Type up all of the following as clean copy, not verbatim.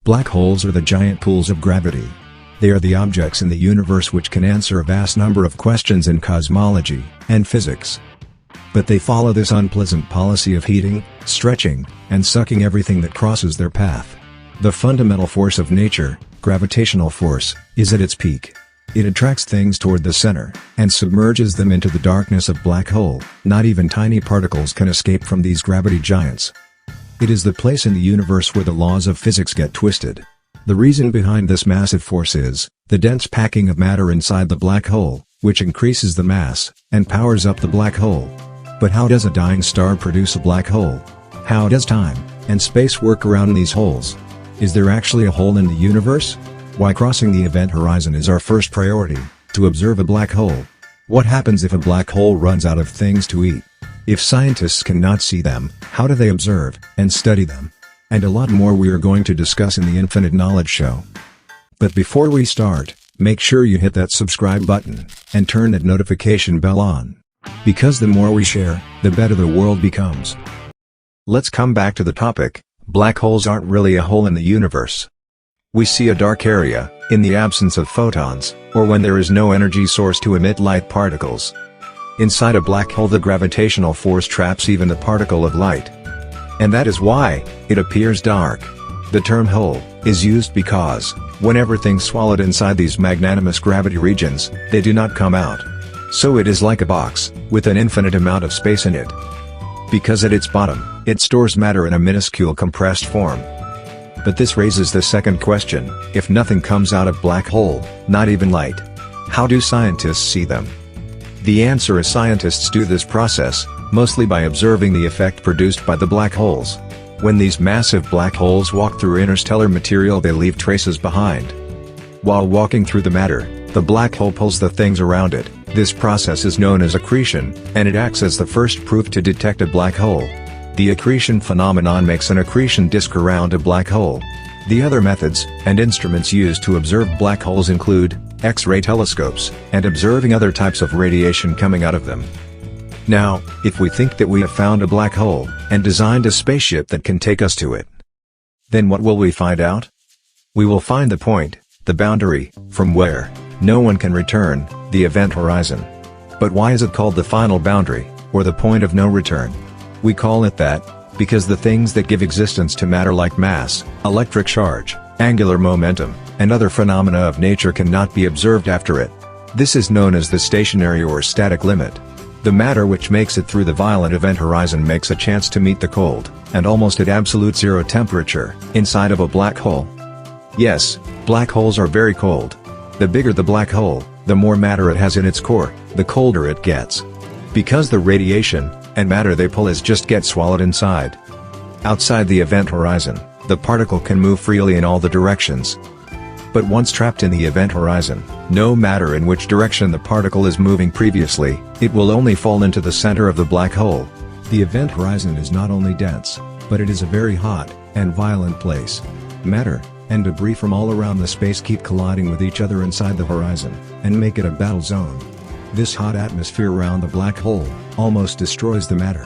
Black holes are the giant pools of gravity. They are the objects in the universe which can answer a vast number of questions in cosmology and physics. But they follow this unpleasant policy of heating, stretching, and sucking everything that crosses their path. The fundamental force of nature, gravitational force, is at its peak. It attracts things toward the center, and submerges them into the darkness of black hole. Not even tiny particles can escape from these gravity giants. It is the place in the universe where the laws of physics get twisted. The reason behind this massive force is the dense packing of matter inside the black hole, which increases the mass and powers up the black hole. But how does a dying star produce a black hole? How does time and space work around these holes? Is there actually a hole in the universe? Why crossing the event horizon is our first priority, to observe a black hole. What happens if a black hole runs out of things to eat? If scientists cannot see them, how do they observe and study them? And a lot more we are going to discuss in the Infinite Knowledge Show. But before we start, make sure you hit that subscribe button, and turn that notification bell on. Because the more we share, the better the world becomes. Let's come back to the topic. Black holes aren't really a hole in the universe. We see a dark area, in the absence of photons, or when there is no energy source to emit light particles. Inside a black hole the gravitational force traps even a particle of light. And that is why it appears dark. The term hole is used because, whenever things swallowed inside these magnanimous gravity regions, they do not come out. So it is like a box, with an infinite amount of space in it. Because at its bottom, it stores matter in a minuscule compressed form. But this raises the second question: if nothing comes out of black hole, not even light, how do scientists see them? The answer is scientists do this process, mostly by observing the effect produced by the black holes. When these massive black holes walk through interstellar material they leave traces behind. While walking through the matter, the black hole pulls the things around it. This process is known as accretion, and it acts as the first proof to detect a black hole. The accretion phenomenon makes an accretion disk around a black hole. The other methods and instruments used to observe black holes include X-ray telescopes, and observing other types of radiation coming out of them. Now, if we think that we have found a black hole, and designed a spaceship that can take us to it, then what will we find out? We will find the point, the boundary, from where no one can return, the event horizon. But why is it called the final boundary, or the point of no return? We call it that because the things that give existence to matter like mass, electric charge, angular momentum, and other phenomena of nature cannot be observed after it. This is known as the stationary or static limit. The matter which makes it through the violent event horizon makes a chance to meet the cold, and almost at absolute zero temperature, inside of a black hole. Yes, black holes are very cold. The bigger the black hole, the more matter it has in its core, the colder it gets. Because the radiation and matter they pull just get swallowed inside. Outside the event horizon, the particle can move freely in all the directions. But once trapped in the event horizon, no matter in which direction the particle is moving previously, it will only fall into the center of the black hole. The event horizon is not only dense, but it is a very hot and violent place. Matter and debris from all around the space keep colliding with each other inside the horizon, and make it a battle zone. This hot atmosphere around the black hole almost destroys the matter.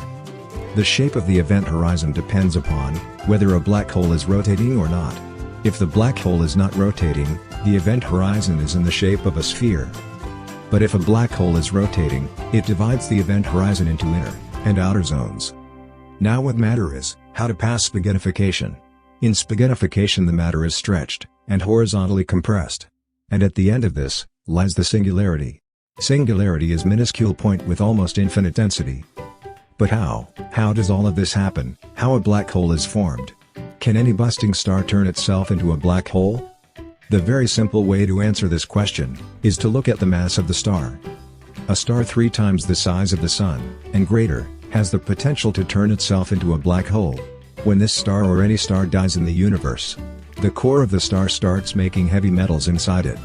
The shape of the event horizon depends upon whether a black hole is rotating or not. If the black hole is not rotating, the event horizon is in the shape of a sphere. But if a black hole is rotating, it divides the event horizon into inner and outer zones. Now what matter is, how to pass spaghettification. In spaghettification the matter is stretched and horizontally compressed. And at the end of this, lies the singularity. Singularity is minuscule point with almost infinite density. But how does all of this happen? How a black hole is formed? Can any busting star turn itself into a black hole? The very simple way to answer this question is to look at the mass of the star. A star 3 times the size of the Sun, and greater, has the potential to turn itself into a black hole. When this star or any star dies in the universe, the core of the star starts making heavy metals inside it.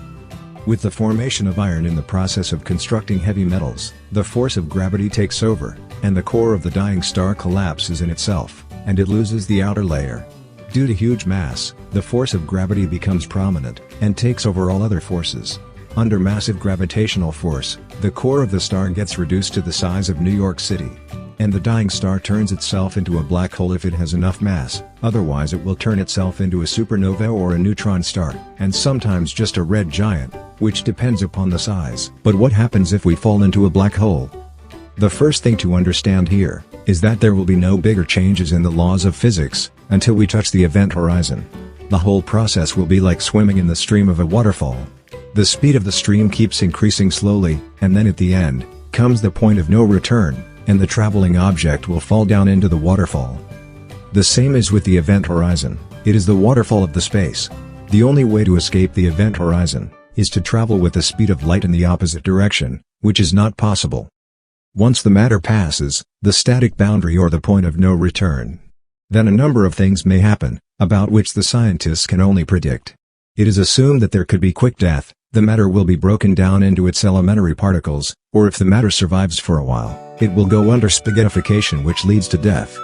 With the formation of iron in the process of constructing heavy metals, the force of gravity takes over, and the core of the dying star collapses in itself, and it loses the outer layer. Due to huge mass, the force of gravity becomes prominent, and takes over all other forces. Under massive gravitational force, the core of the star gets reduced to the size of New York City. and the dying star turns itself into a black hole if it has enough mass, otherwise it will turn itself into a supernova or a neutron star, and sometimes just a red giant, which depends upon the size. But what happens if we fall into a black hole? The first thing to understand here is that there will be no bigger changes in the laws of physics until we touch the event horizon. The whole process will be like swimming in the stream of a waterfall. The speed of the stream keeps increasing slowly, and then at the end comes the point of no return, and the traveling object will fall down into the waterfall. The same is with the event horizon. It is the waterfall of the space. The only way to escape the event horizon is to travel with the speed of light in the opposite direction, which is not possible. Once the matter passes the static boundary or the point of no return, then a number of things may happen, about which the scientists can only predict. It is assumed that there could be quick death, the matter will be broken down into its elementary particles, or if the matter survives for a while, it will go under spaghettification, which leads to death.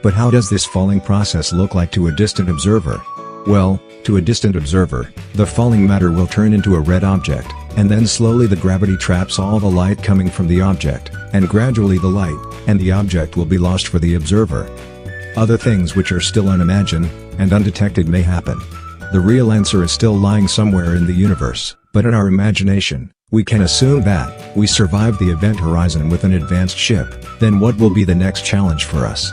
But how does this falling process look like to a distant observer? Well, to a distant observer, the falling matter will turn into a red object, and then slowly the gravity traps all the light coming from the object, and gradually the light and the object will be lost for the observer. Other things which are still unimagined and undetected may happen. The real answer is still lying somewhere in the universe, but in our imagination, we can assume that we survived the event horizon with an advanced ship. Then what will be the next challenge for us?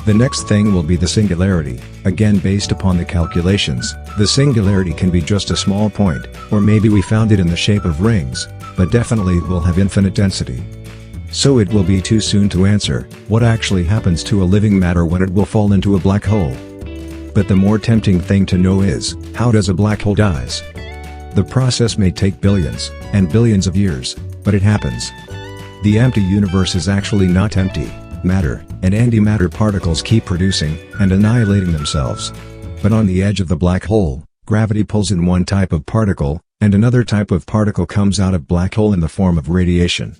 The next thing will be the singularity. Again, based upon the calculations, the singularity can be just a small point, or maybe we found it in the shape of rings, but definitely it will have infinite density. So it will be too soon to answer what actually happens to a living matter when it will fall into a black hole. But the more tempting thing to know is, how does a black hole dies? The process may take billions and billions of years, but it happens. The empty universe is actually not empty. Matter and antimatter particles keep producing and annihilating themselves. But on the edge of the black hole, gravity pulls in one type of particle, and another type of particle comes out of black hole in the form of radiation.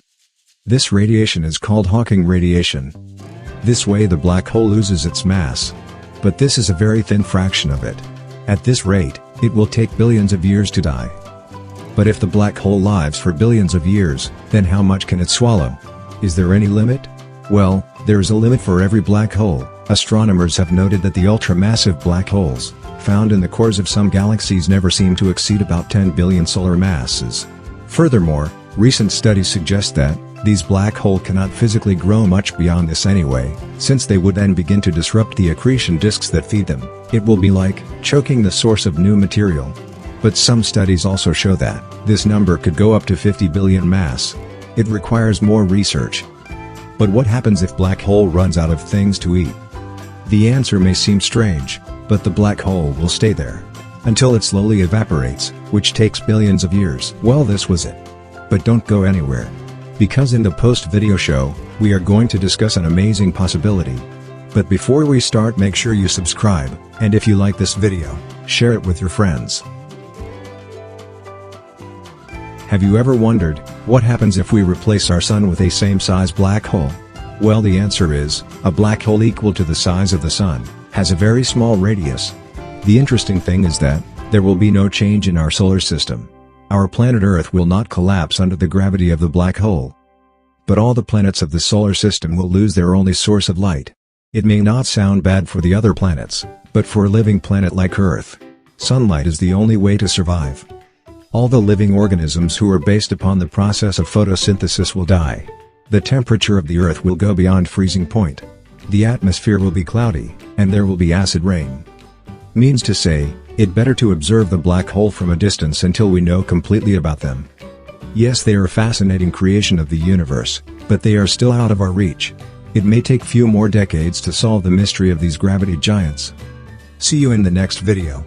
This radiation is called Hawking radiation. This way the black hole loses its mass. But this is a very thin fraction of it. At this rate, it will take billions of years to die. But if the black hole lives for billions of years, then how much can it swallow? Is there any limit? Well, there is a limit for every black hole. Astronomers have noted that the ultramassive black holes found in the cores of some galaxies never seem to exceed about 10 billion solar masses. Furthermore, recent studies suggest that these black holes cannot physically grow much beyond this anyway, since they would then begin to disrupt the accretion disks that feed them. It will be like choking the source of new material. But some studies also show that this number could go up to 50 billion mass. It requires more research. But what happens if black hole runs out of things to eat? The answer may seem strange, but the black hole will stay there until it slowly evaporates, which takes billions of years. Well, this was it. But don't go anywhere, because in the post-video show, we are going to discuss an amazing possibility. But before we start, make sure you subscribe, and if you like this video, share it with your friends. Have you ever wondered, what happens if we replace our sun with a same-size black hole? Well, the answer is, a black hole equal to the size of the sun has a very small radius. The interesting thing is that there will be no change in our solar system. Our planet Earth will not collapse under the gravity of the black hole. But all the planets of the solar system will lose their only source of light. It may not sound bad for the other planets, but for a living planet like Earth, sunlight is the only way to survive. All the living organisms who are based upon the process of photosynthesis will die. The temperature of the Earth will go beyond freezing point. The atmosphere will be cloudy, and there will be acid rain. Means to say, it better to observe the black hole from a distance until we know completely about them. Yes, they are a fascinating creation of the universe, but they are still out of our reach. It may take few more decades to solve the mystery of these gravity giants. See you in the next video.